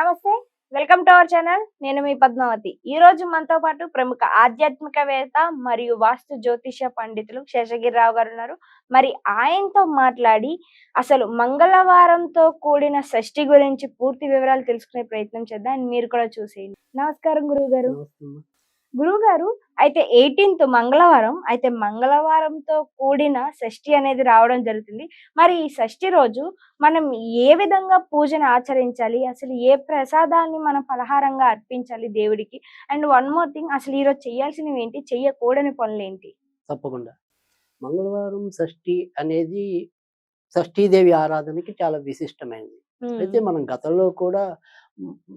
నమస్తే. Welcome to our channel. నేను మీ పద్మావతి. ఈ రోజు మనతో పాటు ప్రముఖ ఆధ్యాత్మికవేత్త మరియు వాస్తు జ్యోతిష పండితులు శేషగిరిరావు గారు ఉన్నారు. మరి ఆయనతో మాట్లాడి అసలు మంగళవారంతో కూడిన షష్ఠి గురించి పూర్తి వివరాలు తెలుసుకునే ప్రయత్నం చేద్దాం. మీరు కూడా చూసేయండి. నమస్కారం గురువుగారు. గురువుగారు, అయితే 18th మంగళవారం, అయితే మంగళవారంతో కూడిన షష్ఠి అనేది రావడం జరుగుతుంది. మరి ఈ షష్ఠి రోజు మనం ఏ విధంగా పూజను ఆచరించాలి? అసలు ఏ ప్రసాదాన్ని మనం ఫలహారంగా అర్పించాలి దేవుడికి? అండ్ వన్ మోర్ థింగ్, అసలు ఈరోజు చేయాల్సినవి ఏంటి? చెయ్యకూడని పనులేంటి? తప్పకుండా. మంగళవారం షష్ఠి అనేది షష్ఠీదేవి ఆరాధనకి చాలా విశిష్టమైనది. అయితే మనం గతంలో కూడా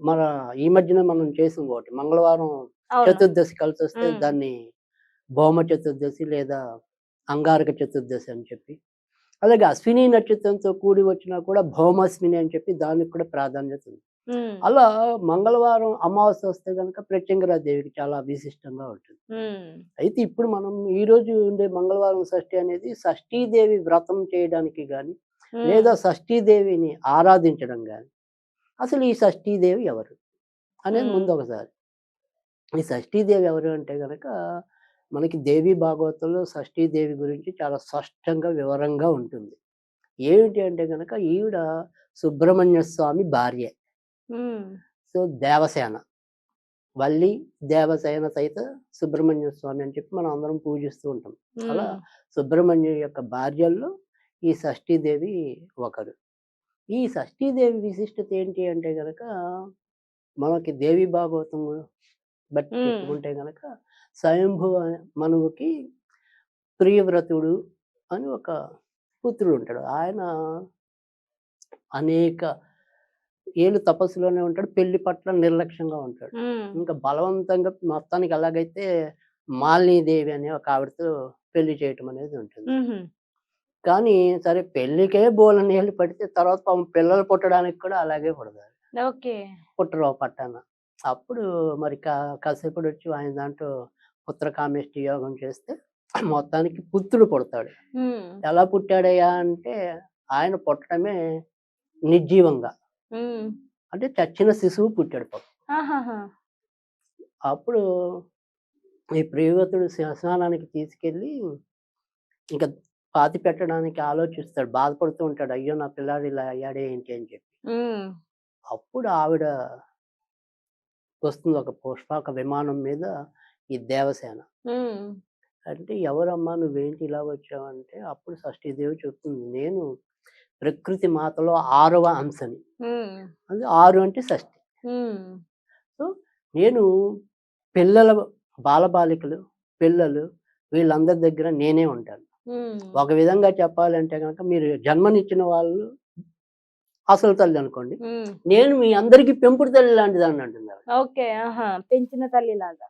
మన ఈ మధ్యన మనం చేసింది ఒకటి. మంగళవారం అవును. చతుర్దశి కలిసొస్తే దాన్ని భౌమ చతుర్దశి లేదా అంగారక చతుర్దశి అని చెప్పి, అలాగే అశ్విని నక్షత్రంతో కూడి వచ్చినా కూడా భౌమాశ్విని అని చెప్పి దానికి కూడా ప్రాధాన్యత ఉంది. అలా మంగళవారం అమావాస్య వస్తే కనుక ప్రత్యంగరా దేవికి చాలా విశిష్టంగా ఉంటుంది. అయితే ఇప్పుడు మనం ఈ రోజు ఉండే మంగళవారం షష్ఠి అనేది షష్ఠీదేవి వ్రతం చేయడానికి కానీ లేదా షష్ఠీదేవిని ఆరాధించడం కానీ, అసలు ఈ షష్ఠీదేవి ఎవరు అనేది ముందు ఒకసారి. ఈ షష్ఠీదేవి ఎవరు అంటే కనుక మనకి దేవి భాగవతంలో షష్ఠీదేవి గురించి చాలా స్పష్టంగా వివరంగా ఉంటుంది. ఏమిటి అంటే కనుక ఈవిడ సుబ్రహ్మణ్య స్వామి భార్య. సో దేవసేన, వల్లి దేవసేన సహిత సుబ్రహ్మణ్య స్వామి అని చెప్పి మనం అందరం పూజిస్తూ ఉంటాం. అలా సుబ్రహ్మణ్యం యొక్క భార్యల్లో ఈ షష్ఠీదేవి ఒకరు. ఈ షష్ఠీదేవి విశిష్టత ఏంటి అంటే గనక మనకి దేవి భాగవతం బట్టి చెప్పుకుంటే గనక స్వయంభు మనువుకి ప్రియవ్రతుడు అని ఒక పుత్రుడు ఉంటాడు. ఆయన అనేక ఏళ్ళు తపస్సులోనే ఉంటాడు. పెళ్లి పట్ల నిర్లక్ష్యంగా ఉంటాడు. ఇంకా బలవంతంగా మొత్తానికి ఎలాగైతే మాలినీదేవి అనే ఒక ఆవిడతో పెళ్లి చేయటం అనేది ఉంటుంది. కానీ సరే పెళ్లికే బోలెడన్నేళ్ళు పడితే తర్వాత పిల్లలు పుట్టడానికి కూడా అలాగే పుడతారు. పుట్టరు పట్టాన. అప్పుడు మరి కాసేపటి వచ్చి ఆయన దాంట్లో పుత్రకామేష్టి యోగం చేస్తే మొత్తానికి పుత్రుడు పుడతాడు. ఎలా పుట్టాడయ్యా అంటే ఆయన పుట్టడమే నిర్జీవంగా, అంటే చచ్చిన శిశువు పుట్టాడు పాపం. అప్పుడు ఈ ప్రియవ్రతుడు శ్మశానానికి తీసుకెళ్ళి ఇంకా పాతి పెట్టడానికి ఆలోచిస్తాడు. బాధపడుతూ ఉంటాడు, అయ్యో నా పిల్లాడు ఇలా అయ్యాడే ఏంటి అని చెప్పి. అప్పుడు ఆవిడ వస్తుంది ఒక పుష్పక విమానం మీద, ఈ దేవసేన. అంటే ఎవరమ్మా నువ్వేంటి ఇలా వచ్చావంటే అప్పుడు షష్ఠీదేవి చెప్తుంది, నేను ప్రకృతి మాతలో 6వ అంశని. అది 6 అంటే షష్ఠి. సో నేను పిల్లల బాలబాలికలు పిల్లలు వీళ్ళందరి దగ్గర నేనే ఉంటాను. ఒక విధంగా చెప్పాలంటే కనుక మీరు జన్మనిచ్చిన వాళ్ళు అసలు తల్లి అనుకోండి, నేను మీ అందరికి పెంపుడు తల్లి లాంటిదాన్ని అంటున్నారు. పెంచిన తల్లి లాగా.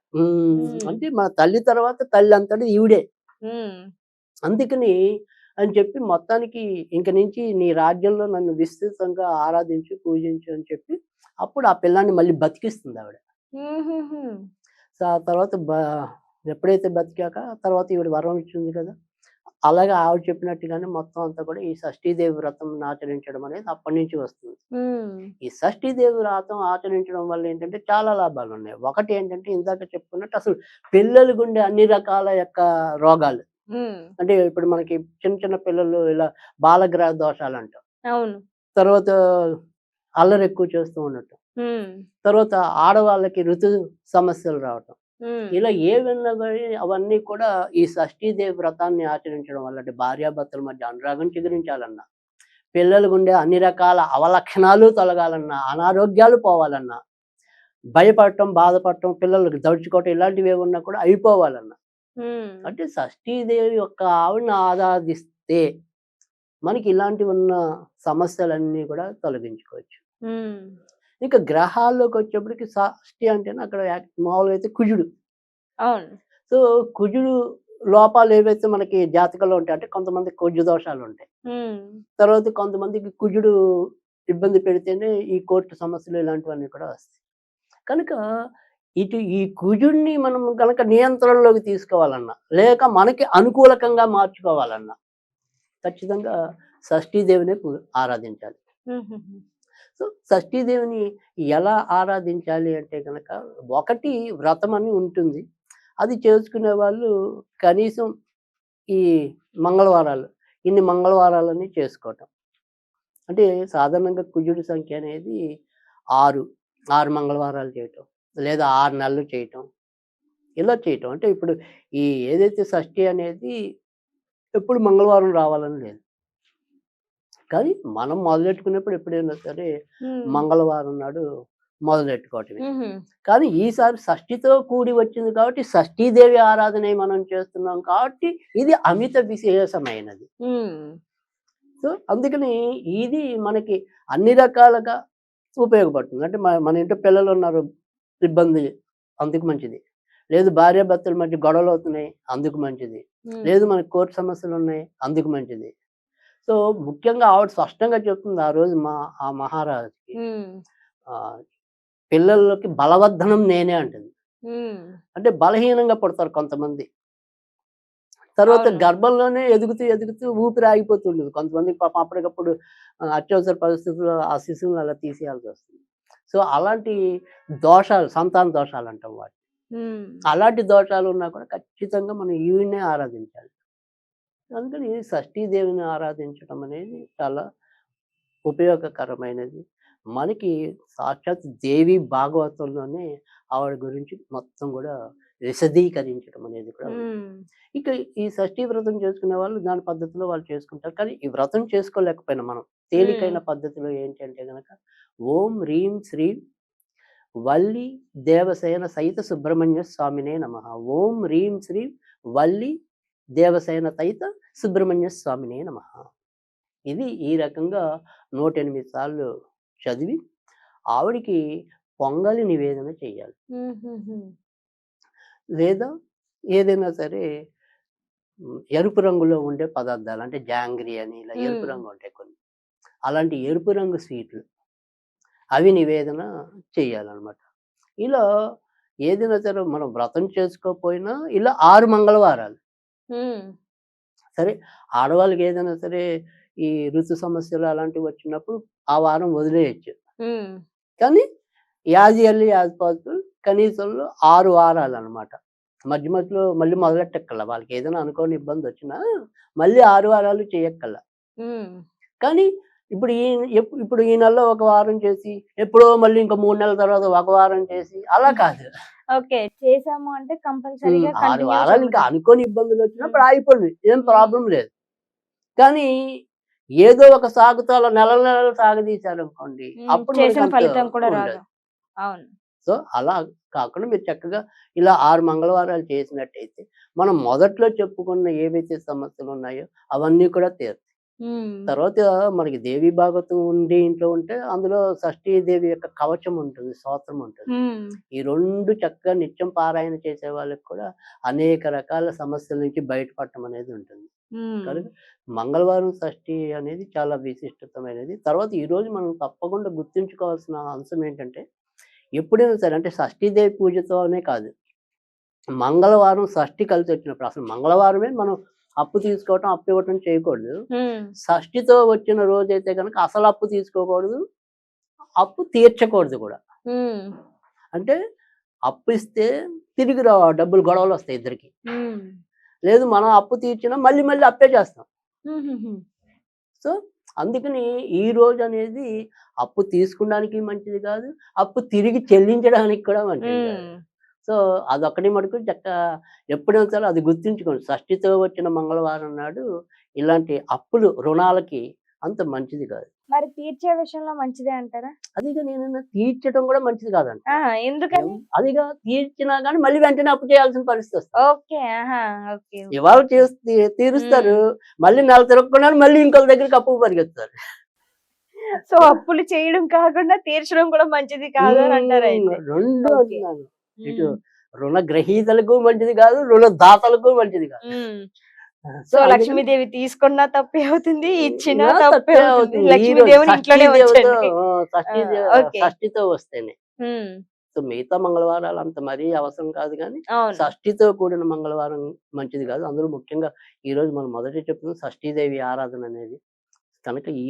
అంటే మా తల్లి తర్వాత తల్లి అంతటి ఈవిడే. అందుకని అని చెప్పి మొత్తానికి ఇంక నుంచి నీ రాజ్యంలో నన్ను విస్తృతంగా ఆరాధించు పూజించు అని చెప్పి అప్పుడు ఆ పిల్లాన్ని మళ్ళీ బతికిస్తుంది ఆవిడ. ఆ తర్వాత ఎప్పుడైతే బతికాక తర్వాత ఈవిడ వరం ఇచ్చింది కదా, అలాగే ఆవిడ చెప్పినట్టుగానే మొత్తం అంతా కూడా ఈ షష్ఠీదేవి వ్రతం ఆచరించడం అనేది అప్పటి నుంచి వస్తుంది. ఈ షష్ఠీదేవి వ్రతం ఆచరించడం వల్ల ఏంటంటే చాలా లాభాలు ఉన్నాయి. ఒకటి ఏంటంటే ఇందాక చెప్పుకున్నట్టు అసలు పిల్లలకు ఉండే అన్ని రకాల యొక్క రోగాలు, అంటే ఇప్పుడు మనకి చిన్న చిన్న పిల్లలు ఇలా బాలగ్రహ దోషాలు అంటాం, తర్వాత అల్లరి ఎక్కువ చేస్తూ ఉండటం, తర్వాత ఆడవాళ్ళకి ఋతు సమస్యలు రావటం, ఇలా ఏవన్నా కానీ అవన్నీ కూడా ఈ షష్ఠీదేవి వ్రతాన్ని ఆచరించడం వల్ల, అంటే భార్యాభర్తల మధ్య అనురాగం చిగురించాలన్నా, పిల్లలకు ఉండే అన్ని రకాల అవలక్షణాలు తొలగాలన్నా, అనారోగ్యాలు పోవాలన్నా, భయపడటం బాధపడటం పిల్లలకు దడుచుకోవటం ఇలాంటివి ఏమన్నా కూడా అయిపోవాలన్నా, అంటే షష్ఠీదేవి యొక్క ఆవిడని ఆరాధిస్తే మనకి ఇలాంటివి ఉన్న సమస్యలన్నీ కూడా తొలగించుకోవచ్చు. ఇంకా గ్రహాల్లోకి వచ్చేప్పటికి షష్ఠి అంటేనే అక్కడ మామూలుగా అయితే కుజుడు. సో కుజుడు లోపాలు ఏవైతే మనకి జాతకంలో ఉంటాయి, అంటే కొంతమంది కుజు దోషాలు ఉంటాయి, తర్వాత కొంతమందికి కుజుడు ఇబ్బంది పెడితేనే ఈ కోర్టు సమస్యలు ఇలాంటివన్నీ కూడా వస్తాయి. కనుక ఈ కుజుడిని మనం కనుక నియంత్రణలోకి తీసుకోవాలన్నా, లేక మనకి అనుకూలకంగా మార్చుకోవాలన్నా ఖచ్చితంగా షష్ఠీదేవిని ఆరాధించాలి. సో షష్ఠీదేవిని ఎలా ఆరాధించాలి అంటే కనుక ఒకటి వ్రతం అని ఉంటుంది. అది చేసుకునే వాళ్ళు కనీసం ఈ మంగళవారాలు ఇన్ని మంగళవారాలని చేసుకోవటం. అంటే సాధారణంగా కుజుడి సంఖ్య అనేది 6, 6 మంగళవారాలు చేయటం. లేదా 6 నెలలు చేయటం. ఇలా చేయటం. అంటే ఇప్పుడు ఈ ఏదైతే షష్ఠి అనేది ఎప్పుడు మంగళవారం రావాలని లేదు. కానీ మనం మొదలెట్టుకున్నప్పుడు ఎప్పుడైనా సరే మంగళవారం నాడు మొదలెట్టుకోవటమే. కానీ ఈసారి షష్ఠితో కూడి వచ్చింది కాబట్టి షష్ఠీదేవి ఆరాధన మనం చేస్తున్నాం కాబట్టి ఇది అమిత విశేషమైనది. సో అందుకని ఇది మనకి అన్ని రకాలుగా ఉపయోగపడుతుంది. అంటే మన ఇంట్లో పిల్లలు ఉన్నారు, ఇబ్బంది, అందుకు మంచిది. లేదు భార్యాభర్తల మధ్య గొడవలు అవుతున్నాయి, అందుకు మంచిది. లేదు మనకి కోర్టు సమస్యలు ఉన్నాయి, అందుకు మంచిది. సో ముఖ్యంగా ఆవిడ స్పష్టంగా చెప్తుంది ఆ రోజు ఆ మహారాజుకి, పిల్లలకి బలవర్ధనం నేనే అంటుంది. అంటే బలహీనంగా పుడతారు కొంతమంది, తర్వాత గర్భంలోనే ఎదుగుతూ ఊపిరి ఆగిపోతుండదు. కొంతమందికి పాపం అప్పటికప్పుడు అత్యవసర పరిస్థితుల్లో ఆ శిశువుని అలా తీసేయాల్సి వస్తుంది. సో అలాంటి దోషాలు, సంతాన దోషాలు అంటాం వాటిని. అలాంటి దోషాలు ఉన్నా కూడా ఖచ్చితంగా మనం ఈవిడ్నే ఆరాధించాలి. అందుకని షష్ఠీదేవిని ఆరాధించడం అనేది చాలా ఉపయోగకరమైనది. మనకి సాక్షాత్ దేవి భాగవతంలోనే ఆవిడ గురించి మొత్తం కూడా విశదీకరించడం అనేది కూడా ఉంది. ఇక ఈ షష్ఠీ వ్రతం చేసుకునే వాళ్ళు దాని పద్ధతిలో వాళ్ళు చేసుకుంటారు. కానీ ఈ వ్రతం చేసుకోలేకపోయినా మనం తేలికైన పద్ధతిలో ఏంటంటే గనక ఓం హ్రీం శ్రీం వల్లి దేవసేన సహిత సుబ్రహ్మణ్య స్వామినే నమః. ఓం హ్రీం శ్రీం వల్లి దేవసేన సహిత సుబ్రహ్మణ్య స్వామినే నమః. ఇది ఈ రకంగా 108 సార్లు చదివి ఆవిడికి పొంగలి నివేదన చేయాలి. లేదా ఏదైనా సరే ఎరుపు రంగులో ఉండే పదార్థాలు, అంటే జాంగ్రీ అని ఇలా ఎరుపు రంగు ఉంటాయి కొన్ని, అలాంటి ఎరుపు రంగు స్వీట్లు అవి నివేదన చేయాలన్నమాట. ఇలా ఏదైనా సరే మనం వ్రతం చేసుకోకపోయినా ఇలా 6 మంగళవారాలు సరే. ఆడవాళ్ళకి ఏదైనా సరే ఈ ఋతు సమస్యలు అలాంటివి వచ్చినప్పుడు ఆ వారం వదిలేయచ్చు. కానీ యాజ్ ఇయర్లీ యాజ్ పాసిబుల్ కనీసంలో 6 వారాలు అనమాట. మధ్య మధ్యలో మళ్ళీ మొదలెట్టక్కల. వాళ్ళకి ఏదైనా అనుకోని ఇబ్బంది వచ్చినా మళ్ళీ 6 వారాలు చేయక్కల. కానీ ఇప్పుడు ఈ నెలలో ఒక వారం చేసి ఎప్పుడో మళ్ళీ ఇంకో 3 నెలల తర్వాత ఒక వారం చేసి అలా కాదు. ఓకే, చేసాము అంటే కంపల్సరీగా 6 వారాలు ఇంకా అనుకోని ఇబ్బందులు వచ్చినప్పుడు ఆగిపోండి, ఏం ప్రాబ్లం లేదు. కానీ ఏదో ఒక సాగుతో అలా నెలలు సాగదీశారు అనుకోండి, అప్పుడు చేసిన ఫలితం కూడా రాదు. అవును. సో అలా కాకుండా మీరు చక్కగా ఇలా 6 మంగళవారాలు చేసినట్టయితే మనం మొదట్లో చెప్పుకున్న ఏవైతే సమస్యలు ఉన్నాయో అవన్నీ కూడా తీరుతాయి. తర్వాత మనకి దేవి భాగవతం ఉండి ఇంట్లో ఉంటే అందులో షష్ఠీ దేవి యొక్క కవచం ఉంటుంది, స్తోత్రం ఉంటుంది. ఈ 2 చక్కగా నిత్యం పారాయణ చేసే వాళ్ళకి కూడా అనేక రకాల సమస్యల నుంచి బయటపడటం అనేది ఉంటుంది. కనుక మంగళవారం షష్ఠి అనేది చాలా విశిష్టతమైనది. తర్వాత ఈ రోజు మనం తప్పకుండా గుర్తుంచుకోవాల్సిన అంశం ఏంటంటే, ఎప్పుడైనా సరే అంటే షష్ఠీదేవి పూజతోనే కాదు, మంగళవారం షష్ఠి కలిసి వచ్చినప్పుడు అసలు మంగళవారమే మనం అప్పు తీసుకోవటం, అప్పు ఇవ్వటం చేయకూడదు. షష్ఠితో వచ్చిన రోజైతే కనుక అసలు అప్పు తీసుకోకూడదు, అప్పు తీర్చకూడదు కూడా. అంటే అప్పు ఇస్తే తిరిగి డబ్బులు గొడవలు వస్తాయి ఇద్దరికి. లేదు మనం అప్పు తీర్చినా మళ్ళీ అప్పే చేస్తాం. సో అందుకని ఈ రోజు అనేది అప్పు తీసుకోవడానికి మంచిది కాదు, అప్పు తిరిగి చెల్లించడానికి కూడా మంచిది కాదు. సో అదొక్కటి మటుకు ఎప్పుడైనా సరే అది గుర్తుంచుకోండి. షష్ఠితో వచ్చిన మంగళవారం నాడు ఇలాంటి అప్పులు, రుణాలకి అంత మంచిది కాదు. మరి తీర్చే విషయంలో మంచిదే అంటారా? అదిగా నేను తీర్చడం కూడా మంచిది కాదంట. ఎందుకని? అదిగా తీర్చినా కానీ మళ్ళీ వెంటనే అప్పు చేయాల్సిన పరిస్థితి వస్తుంది. ఇవాళ తీరుస్తారు, మళ్ళీ నెల తిరగకుండా మళ్ళీ ఇంకొక దగ్గరికి అప్పు పరిగెత్తారు. సో అప్పులు చేయడం కాకుండా తీర్చడం కూడా మంచిది కాదు అని అంటారు. రెండు అంటున్నాను. ఇటు రుణ గ్రహీతలకు మంచిది కాదు, రుణ దాతలకు మంచిది కాదు. సో లక్ష్మీదేవి తీసుకున్నా తప్పే అవుతుంది, ఇచ్చినా తప్పే అవుతుంది. లక్ష్మీదేవిని ఇంట్లోనే షష్ఠితో వస్తేనే. సో మిగతా మంగళవారాలు అంత మరీ అవసరం కాదు, కానీ షష్ఠితో కూడిన మంగళవారం మంచిది కాదు. అందులో ముఖ్యంగా ఈ రోజు మనం మొదట చెప్పుకున్న షష్ఠీదేవి ఆరాధన అనేది కనుక